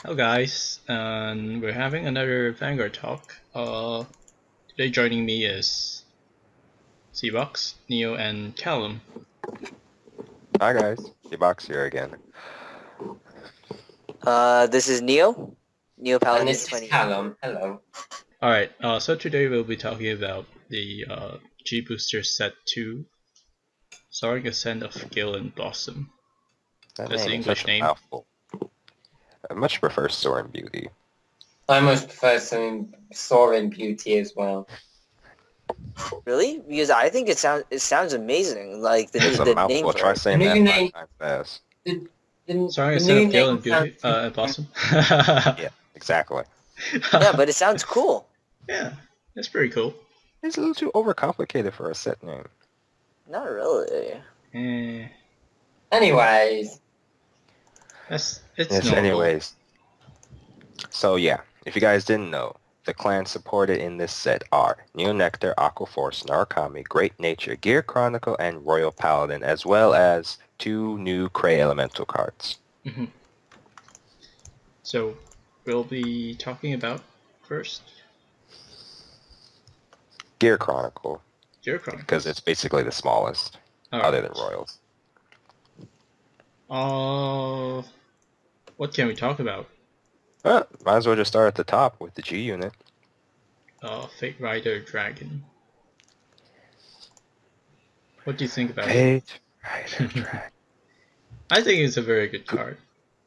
Hello guys, and we're having another Vanguard talk. Today joining me is Cbox, Neo, and Callum. Hi guys, Cbox here again. This is Neo And Paladin this is 20. Callum. Hello. Alright, so today we'll be talking about the G Booster Set 2, Soaring Ascent of Gale and Blossom. That That's the name is English such a name. mouthful. I much prefer Soaring Beauty. I much prefer some Soaring Beauty as well. Really? Because I think it sounds amazing. Like It's a the name mouthful. for Try it. saying The that new 5 name- times fast. Soaring The Ascent new of Gale name and Beauty, sounds and Blossom. Yeah, exactly. Yeah, but it sounds cool. Yeah, that's pretty cool. It's a little too overcomplicated for a set name. Not really. Eh, Anyways, it's Yes, normal. anyways. So yeah, if you guys didn't know, the clans supported in this set are Neo Nectar, Aquaforce, Narukami, Great Nature, Gear Chronicle, and Royal Paladin, as well as 2 new Cray Elemental cards. Mhm. So we'll be talking about first Gear Chronicle, Gear Chronicle. because it's basically the smallest, other than Royals. What can we talk about? Might as well just start at the top with the G unit. Fate Rider Dragon. What do you think about it? Fate Rider Dragon. I think it's a very good card.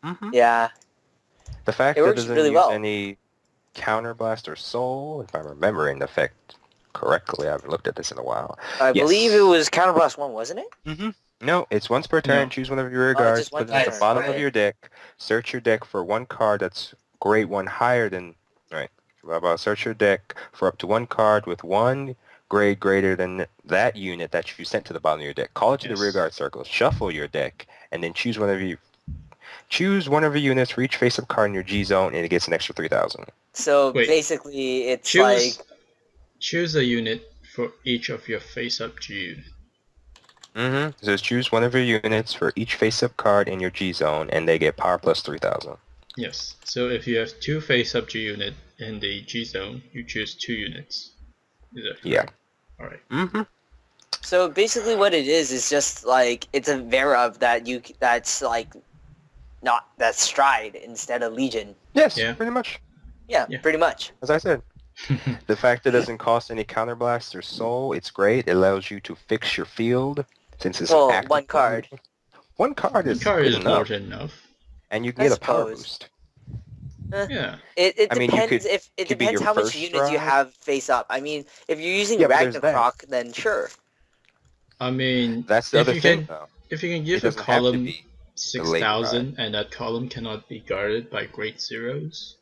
Mm-hmm. Yeah. The fact It that it works doesn't really use well. any Counterblast or Soul, if I'm remembering the effect correctly, I haven't looked at this in a while. I Yes. believe it was Counterblast 1, wasn't it? Mm-hmm. No, it's once per turn. No. Choose one of your rear Oh, it's guards, just one put it at per the turn. bottom of Right. your deck. Search your deck for one card that's grade 1 higher than... Right. How about search your deck for up to one card with one grade greater than that unit that you sent to the bottom of your deck. Call it to Yes. the rear guard circle. Shuffle your deck, and then choose one of your units for each face-up card in your G zone, and it gets an extra 3,000. So Wait. basically, it's Choose a unit for each of your face-up G unit. Mm-hmm. It says choose one of your units for each face-up card in your G zone, and they get power plus 3,000. Yes. So if you have 2 face-up G unit in the G zone, you choose 2 units. Is that correct? Yeah. All right. Mm-hmm. So basically, what it is just like it's a Vera that's like that's Stride instead of Legion. Yes, Yeah. pretty much. Yeah, Yeah. pretty much. As I said, the fact that it doesn't cost any counterblast or soul, it's great. It allows you to fix your field since it's an Well, active one card. One card One is card good is more enough, than enough. and you can I get a power suppose. boost. Yeah. It I mean, you depends could- it could be depends your how much first units you stride. have face up. I mean, if you're using Yeah, but there's that. Ragnarok, then sure. I mean, That's the if other you thing, can, though. if you can It give a doesn't have to column be the late 6,000 and that column cannot be guarded by great zeros,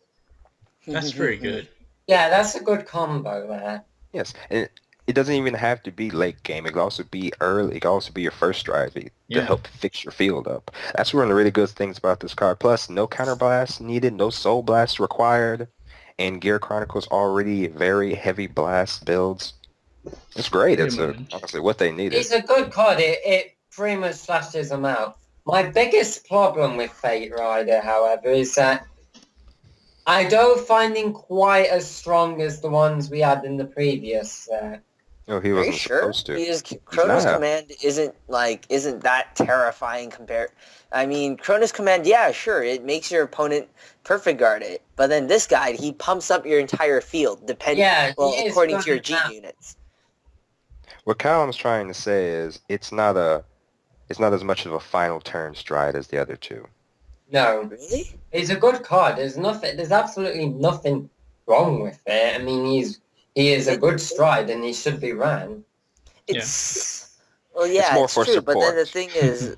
that's pretty good. yeah, that's a good combo there. Yes, and it doesn't even have to be late game. It could also be early. It could also be your first drive to Yeah. help fix your field up. That's one of the really good things about this card. Plus, no counterblast needed, no soul blast required, and Gear Chronicle's already very heavy blast builds. It's great. Pretty It's much. honestly what they needed. It's a good card. It pretty much slashes them out. My biggest problem with Fate Rider, however, is that I don't find him quite as strong as the ones we had in the previous. No, he Are you wasn't sure? supposed to. Because Chronos not. Command isn't that terrifying compared. I mean, Chronos Command, yeah, sure, it makes your opponent perfect guard it, but then this guy, he pumps up your entire field, Yeah, he is according to your good G at that. units. What Callum's trying to say is it's not as much of a final turn stride as the other two. No, Really? he's a good card. There's absolutely nothing wrong with it. I mean, he is a good stride and he should be ran. It's well, yeah, more it's for true. But then the support. thing is,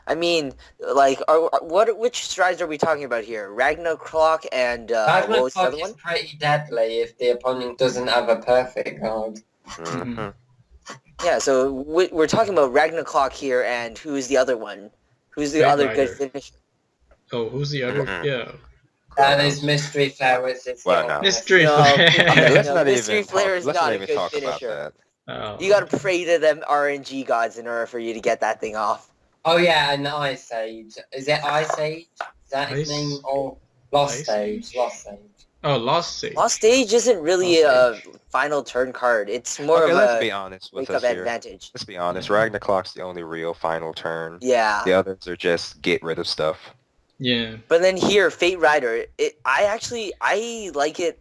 I mean, like, which strides are we talking about here? Ragnarok and what was the Ragnarok other is one? pretty deadly if the opponent doesn't have a perfect card. Mm-hmm. Yeah, so we're talking about Ragnarok here, and who's the other one? Who's the Fate other Rider. good finisher? Oh, who's the other? Mhm. Yeah. That is Mystery Ferrets. Well, no. Mystery No, Flare. Let's no, not Mystery even Flare talk. is Let's not not a even good talk about finisher. that. Oh. You gotta pray to them RNG gods in order for you to get that thing off. Oh yeah, and Ice Age. Is it Ice Age? Is that his Ice- name? Or Lost Ice Stage. Lost Stage. Oh, Lost Stage. Lost Stage isn't really Lost a final turn card. It's more Okay, of let's a be honest with wake-up us here. advantage. Let's be honest. Yeah. Ragnarok's the only real final turn. Yeah. The others are just get rid of stuff. Yeah. But then here, Fate Rider, I like it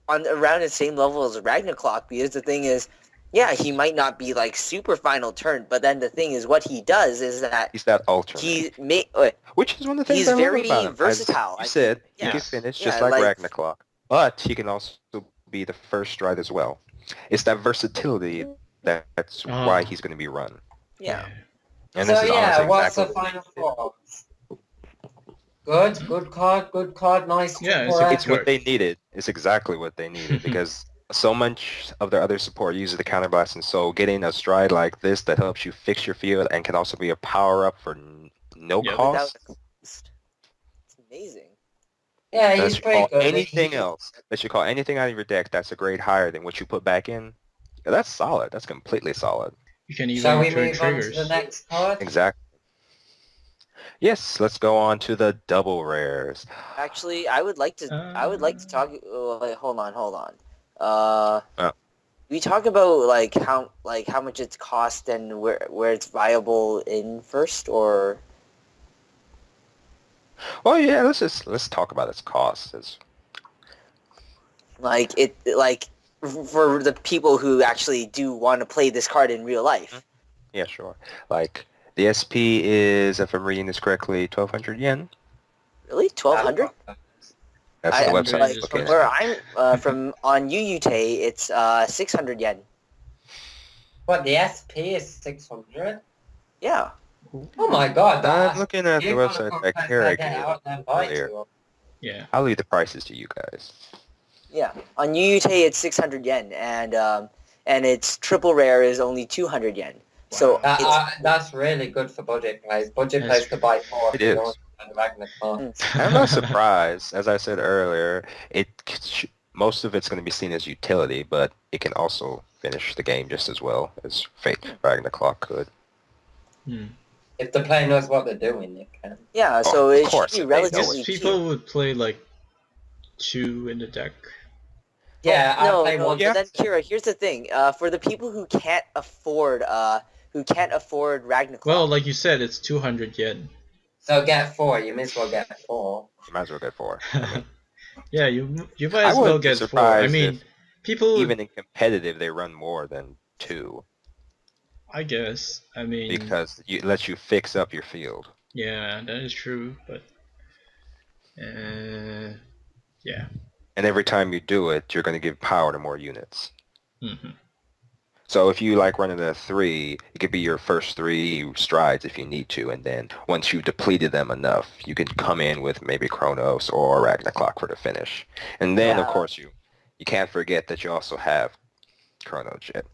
on around the same level as Ragnarok, because the thing is, yeah, he might not be like super final turn, but then the thing is, what he does is that He's that alternate. which is one of the things he's I love very about him. versatile. As you said, he yeah. can finish Yeah, just like like- Ragnarok, but he can also be the first stride as well. It's that versatility that's why he's going to be run. Yeah. And So this is yeah, honestly what's exactly the what final thoughts? Good card, nice. Yeah, triple it's it's Sure. what they needed. It's exactly what they needed because so much of their other support uses the counterblast, and so getting a stride like this that helps you fix your field and can also be a power up for no Yep. cost. It's amazing. Yeah, That he's you pretty call good. anything else. That you call anything out of your deck that's a grade higher than what you put back in. Yeah, that's solid. That's completely solid. You can even Shall we turn move on to triggers. the next card? Exactly. Yes, let's go on to the double rares. Actually, I would like to talk. Wait, hold on. Oh. We talk about how much it's cost and where it's viable in first, or Well, yeah, let's talk about its cost. for the people who actually do want to play this card in real life. Yeah, sure. Like the SP is, if I'm reading this correctly, 1,200 yen. Really, 1,200? That's the I'm website. like- I'm looking Where at. I'm from on UUTE, it's 600 yen. What, the SP is 600? Yeah. Oh my god, I'm looking at the you're gonna website put that price Kara like that gave out and buy earlier. two. Yeah. I'll leave the prices to you guys. Yeah, on UUTE it's 600 yen, and its triple rare is only 200 yen. So Wow. That's really good for budget plays. Budget That's plays could buy four. It if you is. don't want Ragnarok. I'm not surprised. As I said earlier, most of it's going to be seen as utility, but it can also finish the game just as well as Fate Ragnarok could. Hmm. If the player knows what they're doing, it can. yeah, Oh, so of it course, should if be they know Guess relatively it. people cheap. would play like 2 in the deck. Yeah, I no, play no, one. Yeah. but then Kira, here's the thing. For the people who can't afford Ragnarok. Well, like you said, it's 200 yen. So get four. You may as well get four. You might as well get 4. Yeah, you might I as well wouldn't be get 4. I surprised mean, if people. even in competitive, they run more than 2 I guess. I mean, because it lets you fix up your field. yeah, that is true, but yeah. And every time you do it, you're going to give power to more units. Hmm. So if you like running a 3, it could be your first 3 strides if you need to, and then once you've depleted them enough, you can come in with maybe Chronos or Ragnarok for the finish. And then, of Yeah. course, you can't forget that you also have Chrono Jet.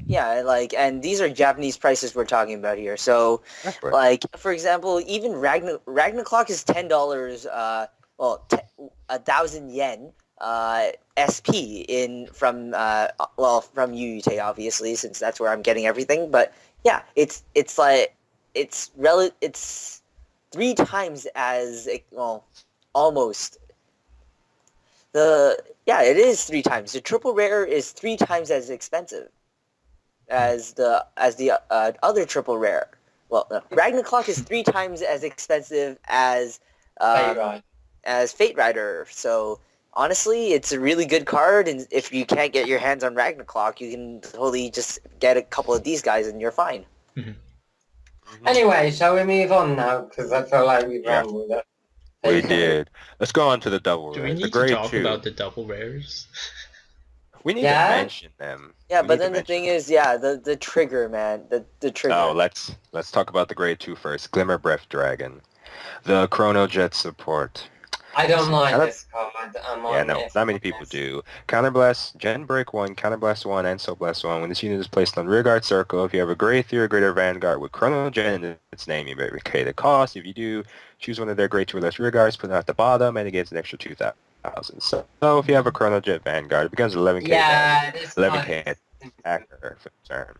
Yeah, and these are Japanese prices we're talking about here. So, That's right. for example, even Ragnarok is $10. 1,000 yen. SP from UUT obviously, since that's where I'm getting everything. But yeah, it's 3 times as almost it is 3 times. The triple rare is 3 times as expensive as the other triple rare. Well, no, Ragnarok is 3 times as expensive as Fate Rider. So honestly, it's a really good card, and if you can't get your hands on Ragnarok, you can totally just get a couple of these guys and you're fine. Anyway, shall we move on now? Because I feel like we've Yeah. run with it. We did. Let's go on to the double Do we rares. The need to grade talk 2. about the double rares? We need Yeah? to mention them. Yeah, We but need to then the mention thing them. is, the trigger, man, the trigger. Oh, let's talk about the grade 2 first. Glimmer Breath Dragon. The Chrono Jet support. I don't like Counter- this card. Yeah, no, not many people do. Counterblast, Gen Break 1, Counterblast 1, and Soul Blast 1. When this unit is placed on rearguard circle, if you have a grade 3 or greater Vanguard with Chrono Gen in its name, you may pay the cost. If you do, choose one of their grade 2 or less rearguards, put it at the bottom, and it gets an extra 2,000. So if you have a Chrono Jet Vanguard, it becomes 11k Yeah, damage, this 11k card. attacker for the turn.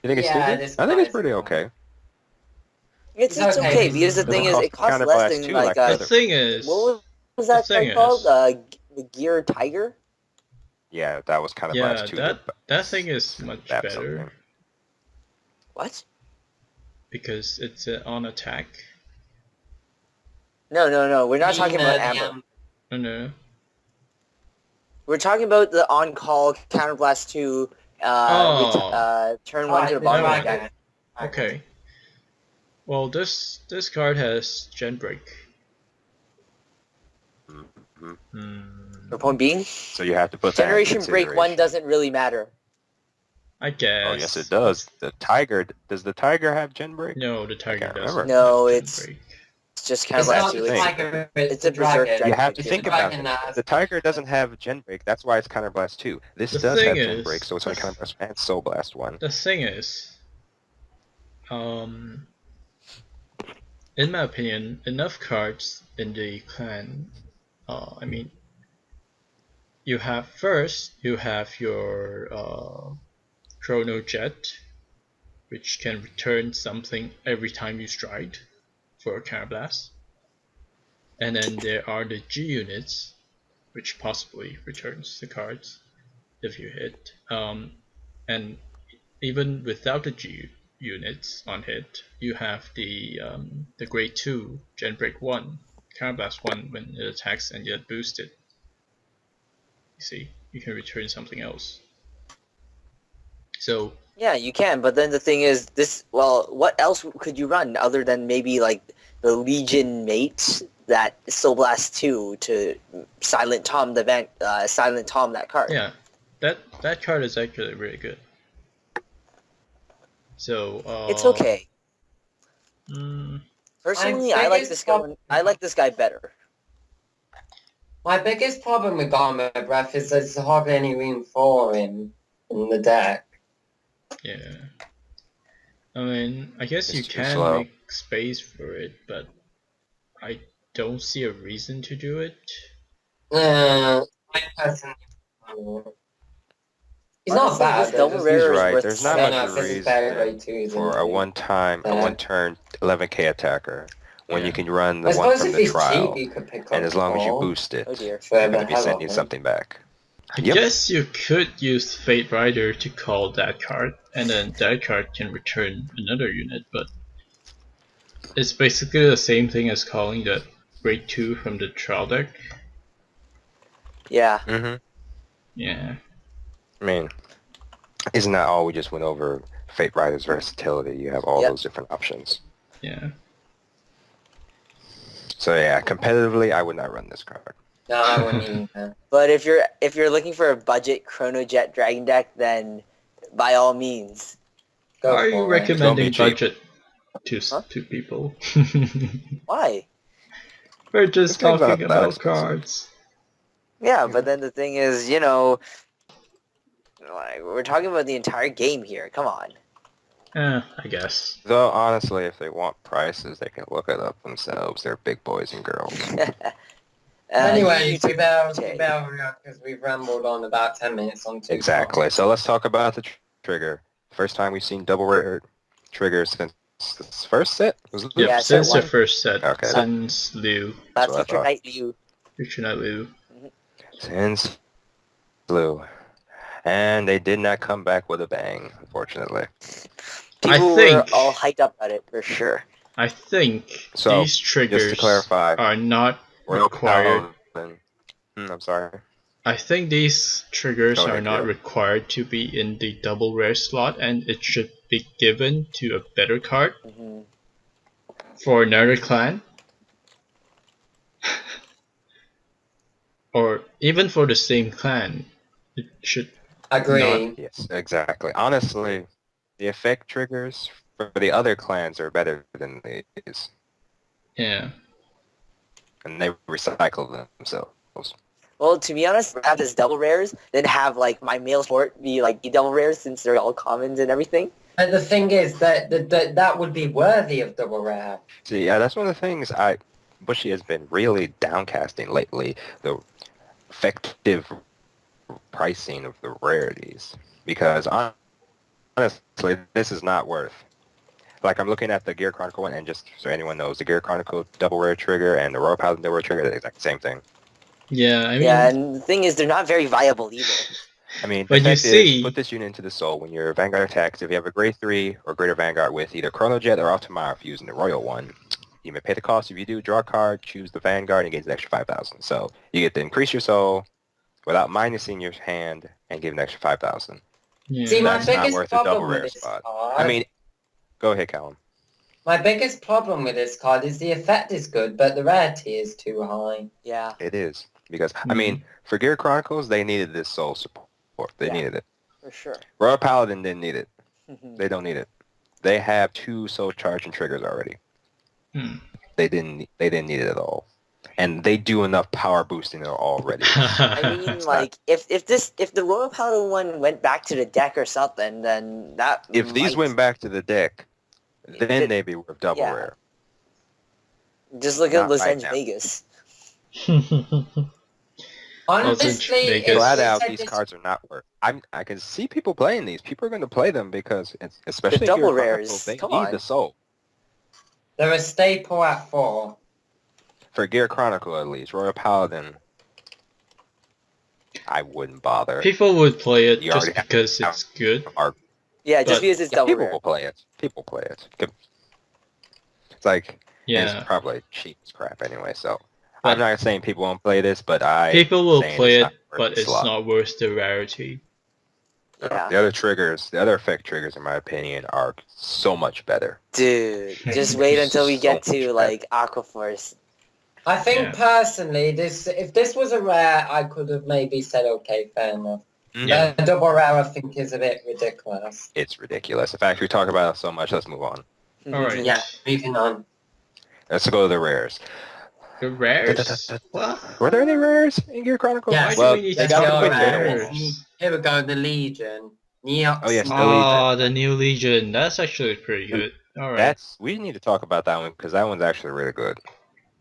You think it's Yeah, stupid? this I think card it's is pretty fine. okay. It's It's okay. okay because the Doesn't thing is, cost it costs Counterblast less than 2 like like The other- thing is, what was the that thing card called? is- The Gear Tiger. Yeah, that was kind of yeah, blast 2. that thing is much That's better something. What? because it's on attack. No. We're not talking about the, Amber. Oh no. We're talking about the on-call Counterblast 2 turn 1 to the the bottom of the dragon. deck. Okay. Well, this card has Gen Break. Mhm. Hmm, The point being, So you have to put that in Generation Break 1 consideration. doesn't really matter. I guess. Oh yes, it does. The Tiger. Does the Tiger have Gen Break? No, the Tiger can't doesn't. remember. No, have Gen it's- Break. It's just It's Counterblast not 2. the thing. tiger, It's it's a the dragon. Berserk You dragon. have to It's think the about dragon it. that has- The Tiger doesn't have Gen Break. That's why it's Counterblast 2. This The does thing have Gen is- Break, so it's only Counterblast and Soul Blast 1. The thing is, in my opinion, enough cards in the clan. I mean, you have your Chrono Jet, which can return something every time you strike for a Counterblast. And then there are the G units, which possibly returns the cards if you hit. And even without the G units on hit, you have the grade 2 Gen Break 1 Counterblast 1 when it attacks and get boosted. You see, you can return something else. So Yeah, you can, but then the thing is, what else could you run other than maybe like the Legion mate that Soul Blast 2 to Silent Tom Silent Tom that card? yeah, that card is actually really good. So It's okay. Mm, Personally, My I like biggest this guy. I like this guy better. My biggest problem with Garma Breath is there's hardly any room for him in the deck. yeah. I mean, I guess It's you too can slow. make space for it, but I don't see a reason to do it. I personally, he's not Honestly, bad. this double just- rare He's is right. worth There's I not don't much know if this is better grade two than for a two. one-turn 11k attacker when Yeah. you can run I the one suppose from if the he's trial, cheap, you could pick up and as long as you all boost it, Oh dear. for you're the going to be hell of sending it. something back. I Yep. guess you could use Fate Rider to call that card, and then that card can return another unit, but it's basically the same thing as calling that grade 2 from the trial deck. Yeah. Mm-hmm. Yeah. I mean, isn't that all we just went over? Fate Rider's versatility. You have all Yep. those different options. Yeah. So yeah, competitively, I would not run this card. No, I wouldn't even. But if you're looking for a budget Chrono Jet Dragon deck, then by all means. Go Are you for it. recommending cheap. budget to Huh? to people? Why? We're just This game's not talking that about expensive. cards. Yeah, but then the thing is, like, we're talking about the entire game here. Come on. I guess. Though honestly, if they want prices, they can look it up themselves. They're big boys and girls. Anyway, you we better take- because we've rambled on about 10 minutes on two. Exactly. So let's talk about the trigger. First time we've seen double rare triggers since this first set. Was it? Yep, Yeah, since set the one. first set, Okay. since Liu, That's what I Future thought. Knight Liu. Future Knight Liu. Since Blue. And they did not come back with a bang, unfortunately. People were think- all hyped up at it for sure. I think So, these triggers Just to clarify, are not Royal required. Paladin- I'm sorry. I think these triggers Go are ahead, not Gil. required to be in the double rare slot, and it should be given to a better card Mhm. for another clan. Or even for the same clan. It should. Agree. Yes, exactly. Honestly, the effect triggers for the other clans are better than these. Yeah. And they recycle themselves. Well, to be honest, have this double rares, then have like my male sport be like the double rares since they're all commons and everything. And the thing is that would be worthy of double rare. See, yeah, that's one of the things Bushy has been really downcasting lately, the effective pricing of the rarities. Because honestly, this is not worth Like I'm looking at the Gear Chronicle one, and just so anyone knows, the Gear Chronicle double rare trigger and the Royal Paladin double rare trigger, they're the exact same thing. Yeah, I mean, Yeah, and the thing is, they're not very viable either. I mean, the But you fact see- is, put this unit into the soul. When your Vanguard attacks, if you have a grade 3 or greater Vanguard with either Chronojet or Altamar, if you're using the Royal one, you may pay the cost. If you do, draw a card, choose the Vanguard, and get an extra 5,000. So you get to increase your soul without minusing your hand and give an extra 5,000. yeah. See, my That's not biggest worth a double problem rare with this spot. card. I mean, go ahead, Callum. My biggest problem with this card is the effect is good, but the rarity is too high. Yeah. It is. Because, I mean, for Gear Chronicles, they needed this soul support. They Yeah. needed it. For sure. Royal Paladin didn't need it. They don't need it. They have 2 soul charging triggers already. Hmm. They didn't need it at all. And they do enough power boosting already. I mean, It's like, if the Royal Paladin one went back to the deck or something, then that If these might- went back to the deck, then It- they'd be worth double yeah. rare. just look at not Los right Angeles now. Vegas. Honestly, Vegas. if Flat they out, said these this- cards are not worth. I can see people playing these. People are going to play them because, especially double Gear rares, Chronicles, they come need on. the soul. they're a staple at 4. For Gear Chronicle, at least, Royal Paladin, I wouldn't bother. People would play it You just already have- because it's good. Or Yeah, just But- because it's yeah, double people rare. will play it. People play it. It's like Yeah, it's probably cheap as crap anyway. So But- I'm not saying people won't play this, but people will saying play it's it, not worth but the it's slot. not worth the rarity. Yeah. The other triggers, the other effect triggers, in my opinion, are so much better. Dude, just wait until we get So much to, better. like, Aquaforce. I think Yeah. personally, if this was a rare, I could have maybe said, okay, fair enough. Yeah. A double rare, I think, is a bit ridiculous. It's ridiculous. In fact, we talk about it so much. Let's move on. Alright. Yeah, moving on. Let's go to the rares. The rares? What? Were there any rares in Gear Chronicles? Yeah. Why Well, do we need they to got talk the about quick hit. rares? Here we go, the Legion. Neox. Oh, yes, the Oh, the new Legion. That's actually pretty good. Alright. We need to talk about that one because that one's actually really good.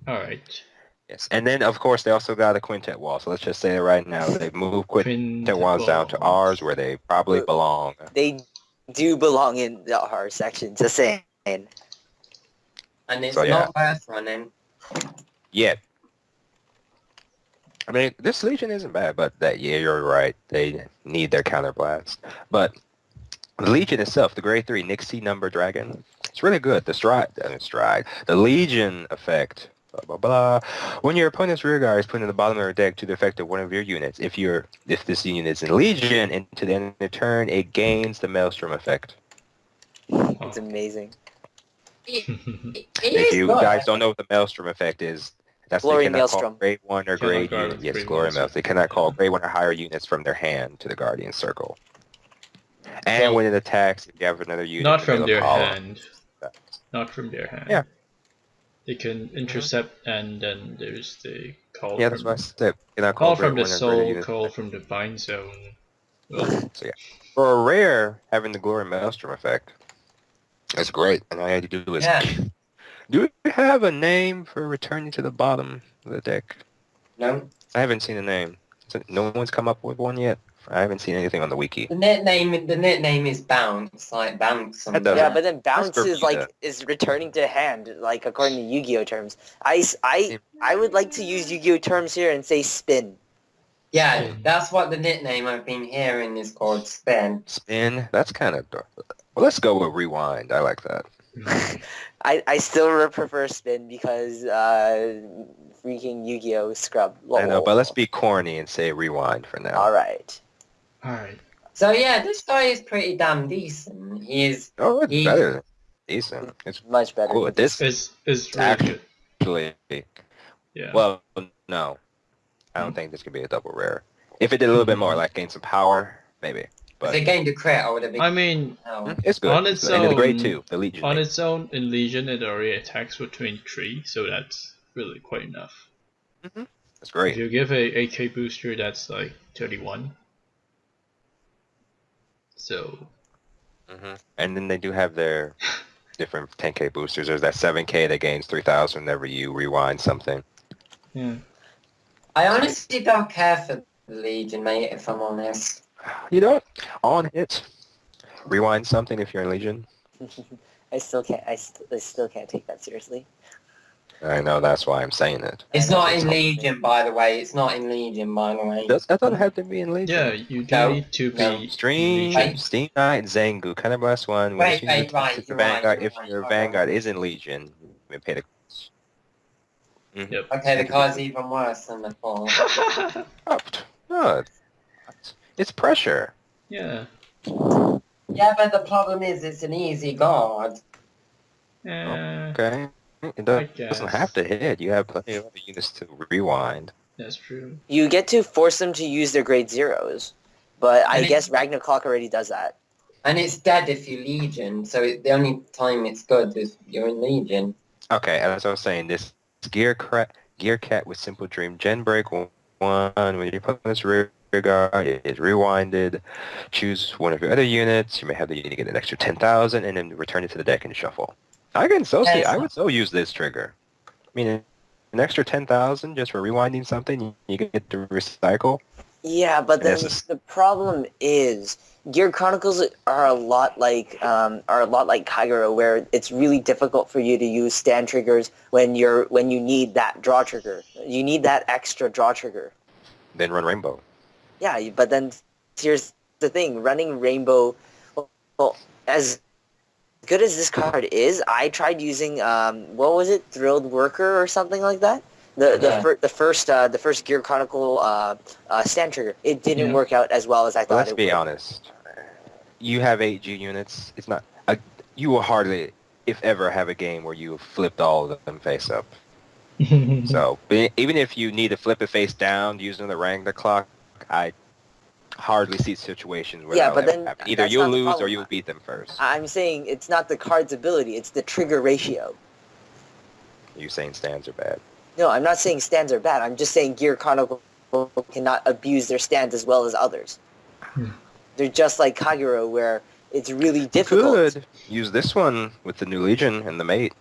Alright. Yes, and then of course they also got a quintet wall. So let's just say it right now, they've moved quintet walls down to ours where they probably belong. They do belong in the R section, just saying. And it's So, yeah. not worth running. Yet, I mean, this Legion isn't bad, but yeah, you're right. They need their counterblast. But the Legion itself, the grade 3 Nixie number dragon, it's really good. The Legion effect. Blah, blah, blah. When your opponent's rear guard is put in the bottom of their deck to the effect of one of your units, if this unit is in Legion, into the end of the turn, it gains the Maelstrom effect. It's amazing. It If is you good. guys don't know what the Maelstrom effect is, that's Glory they cannot Maelstrom. call grade 1 or Cannot grade guard unit. with Yes, grade Glory Maelstrom. Maelstrom. They cannot call grade 1 or higher units from their hand to the Guardian Circle. And Well, when it attacks, if you have another unit, Not in the from middle their column, hand. Not from their hand. Yeah. They can intercept, and then there's the call. Yeah, from, that's what I said. You cannot call grade from the 1 or greater soul, units. call from the bind zone. Well, For a rare, having the Glory Maelstrom effect, that's great. And all you have to do is... Yeah. Do we have a name for returning to the bottom of the deck? No. I haven't seen a name. No one's come up with one yet? I haven't seen anything on the wiki. The nickname is Bounce, like Bounce. That doesn't- Yeah, but then bounce That's is Bermuda. like is returning to hand, like according to Yu-Gi-Oh terms. I would like to use Yu-Gi-Oh terms here and say spin. Yeah, that's what the nickname I've been hearing is called Spin. Spin? That's kind of... Well, let's go with Rewind. I like that. I still prefer spin because freaking Yu-Gi-Oh scrub. I know, but let's be corny and say Rewind for now. All right. Alright. So yeah, this guy is pretty damn decent. He is. Oh, it's He- better than decent. It's Much better. cool. This It's really Actually- good. actually... Yeah. Well, no. I don't think this could be a double rare. If it did a little bit more, like gain some power, maybe. If But they gained a crit, I would have been. I mean, it's good. on its And in the grade own- 2, the Legion. on its own, in Legion, it already attacks for 23, so that's really quite enough. That's If great. you give a AK booster, that's like 31. So, And then they do have their different 10k boosters. There's that 7k that gains 3,000 whenever you rewind something. yeah. I honestly don't care for the Legion, mate. If I'm honest. You know, on hit, rewind something if you're in Legion. I still can't. I still can't take that seriously. I know, that's why I'm saying it. It's not in Legion, by the way. It's not in Legion, by the way. I thought it had to be in Legion. Yeah, you do No, need to no. be Stream, Legion. Steam Knight, Zangu, Counterblast 1. Wait, When you use right, the you're right, Vanguard, you're if right, your hold Vanguard on. is in Legion, you may pay the cost. Mhm. Yep. Okay, the card's even worse than the fall. Oh, no, it's pressure. Yeah. Yeah, but the problem is it's an easy guard. Okay. It I doesn't guess. have to hit. You have plenty of other units to rewind. That's true. You get to force them to use their grade zeros, but I And guess Ragnar Clock already does that. And it's dead if you Legion, so the only time it's good is you're in Legion. Okay, as I was saying, this Gear Cat with Simple Dream Gen Break 1, when you put this rear guard, it is rewinded. Choose one of your other units. You may have the unit get an extra 10,000 and then return it to the deck and shuffle. I can so see. I would so use this trigger. I mean, an extra 10,000 just for rewinding something you get to recycle. Yeah, but then This is- the problem is Gear Chronicles are a lot like Kagero, where it's really difficult for you to use stand triggers when you need that draw trigger. You need that extra draw trigger. Then run Rainbow. Yeah, but then here's the thing: running Rainbow. Well, as good as this card is, I tried using what was it, Thrilled Worker or something like that. The first Gear Chronicle stand trigger. It didn't work out as well as I thought Let's it be would. honest. You have 8 G units. It's not. You will hardly, if ever, have a game where you flipped all of them face up. So even if you need to flip it face down using the Wrangler clock, I hardly see situations where Yeah, that'll but ever then happen. Either that's you'll not the lose or problem. you'll beat them first. I'm saying it's not the card's ability; it's the trigger ratio. You saying stands are bad? No, I'm not saying stands are bad. I'm just saying Gear Chronicle cannot abuse their stands as well as others. They're just like Kagero, where it's really difficult. Could use this one with the new Legion and the mate.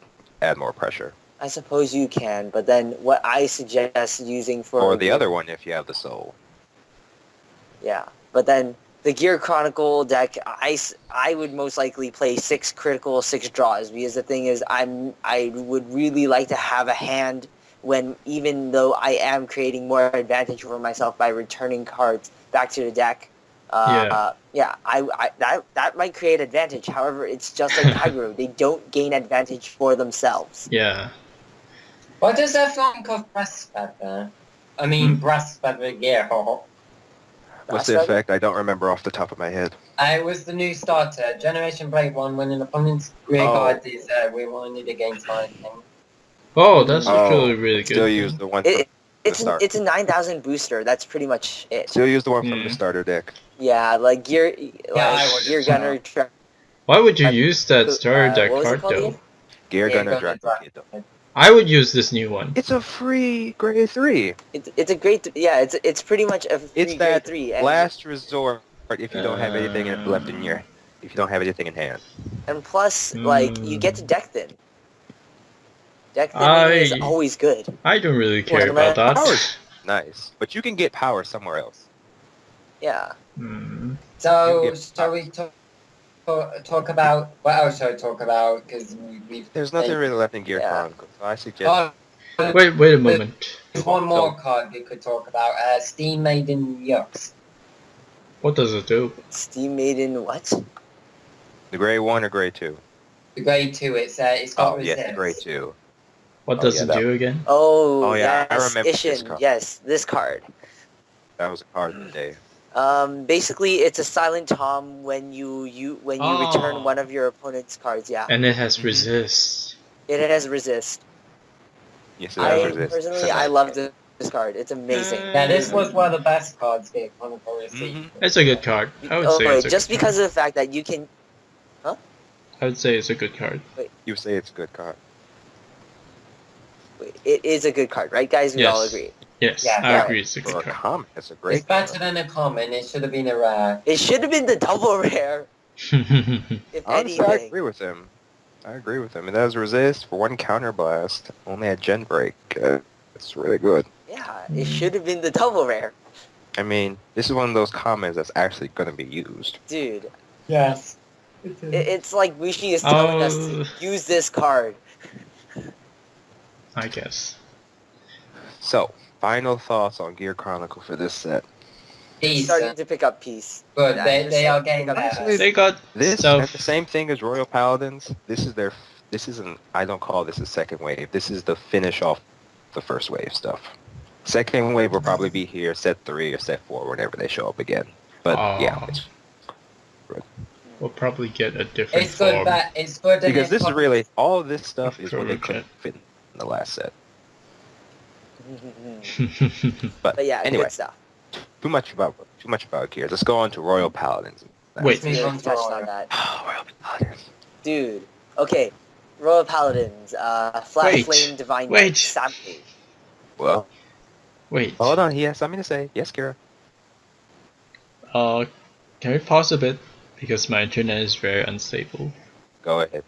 Add more pressure. I suppose you can, but then what I suggest using for... Or the other one if you have the soul. Yeah, but then the Gear Chronicle deck, I would most likely play 6 critical, 6 draws, because the thing is, I would really like to have a hand when, even though I am creating more advantage for myself by returning cards back to the deck. That might create advantage. However, it's just like Kagero. They don't gain advantage for themselves. Yeah. What does everyone call breast feather? I mean, breast feather gear. What's the That's right. effect? I don't remember off the top of my head. It was the new starter. Generation Break 1, when an opponent's rear guard is rewinded against lightning. Oh, that's actually really good. Still use the one from It's the start. a 9,000 booster. That's pretty much it. Still use the one from the starter deck. Yeah, like Gear would Gunner. Why would you use that starter deck what was it card called though? again? Gear Gunner Gunner Dragon. I would use this new one. It's a free grade 3. It's a great. Yeah, it's pretty much a free It's grade that 3. And, last resort if you don't have anything left in your... If you don't have anything in hand. and plus, like, you get to deck thin. Deck thinning is always good. I don't really care Well, about that. Power's nice. But you can get power somewhere else. Yeah. So, shall we talk about... What else shall we talk about? Because we've... There's nothing really left in Gear Chronicle, so I suggest... Oh, Wait a moment. there's one more card we could talk about. Steam Maiden Yux. What does it do? Steam Maiden, what? The grade 1 or grade 2? The grade 2, it's got resist. Yeah, the grade 2. What does it do again? Oh, yeah, I yes, remember this Ishin. card. Yes, this card. That was a card of the day. Basically, it's a silent Tom when you return one of your opponent's cards. Yeah. And it has resist. It has resist. Yes, it has resist. Personally, I love this card. It's amazing. Yeah, this was one of the best cards Gear Chronicle received. It's a good card. I would say it's a just good because of the fact that you can. card. I would say it's a good card. You say it's a good card. It is a good card, right, guys? We all agree. Yes, Yeah, I yeah. agree. It's a good For a card. common, it's a great It's better than a common. It should have been a rare. It should have been the double rare, if Honestly, I anything. agree with him. It has resist for 1 counter blast. Only had gen break. It's really good. Yeah, it should have been the double rare, I mean, this is one of those commons that's actually going to be used. dude. Yes. It's like Wishi is telling us to use this card. I guess. So, final thoughts on Gear Chronicle for this set. Starting to pick up peace. Good, Yeah, they are getting pick up better. peace. They got This stuff. and the same thing as Royal Paladins. This isn't, I don't call this a second wave. This is the finish off the first wave stuff. Second wave will probably be here, set 3 or set 4, whenever they show up again. But yeah, We'll probably get a different It's good, form. but it's good. that because it's this is not- really, all of this stuff is what they Chrono couldn't fit in the last set. But yeah, anyway, good stuff. too much about Gears. Let's go on to Royal Paladins. Wait. Me We on touched Royal. on that. Royal Paladins. Dude. Okay. Royal Paladins, Flat Wait. Flame Divine Wait. Knight, Savage. Well, Wait. hold on. He has something to say. Yes, Kira. Can we pause a bit? Because my internet is very unstable. Go ahead.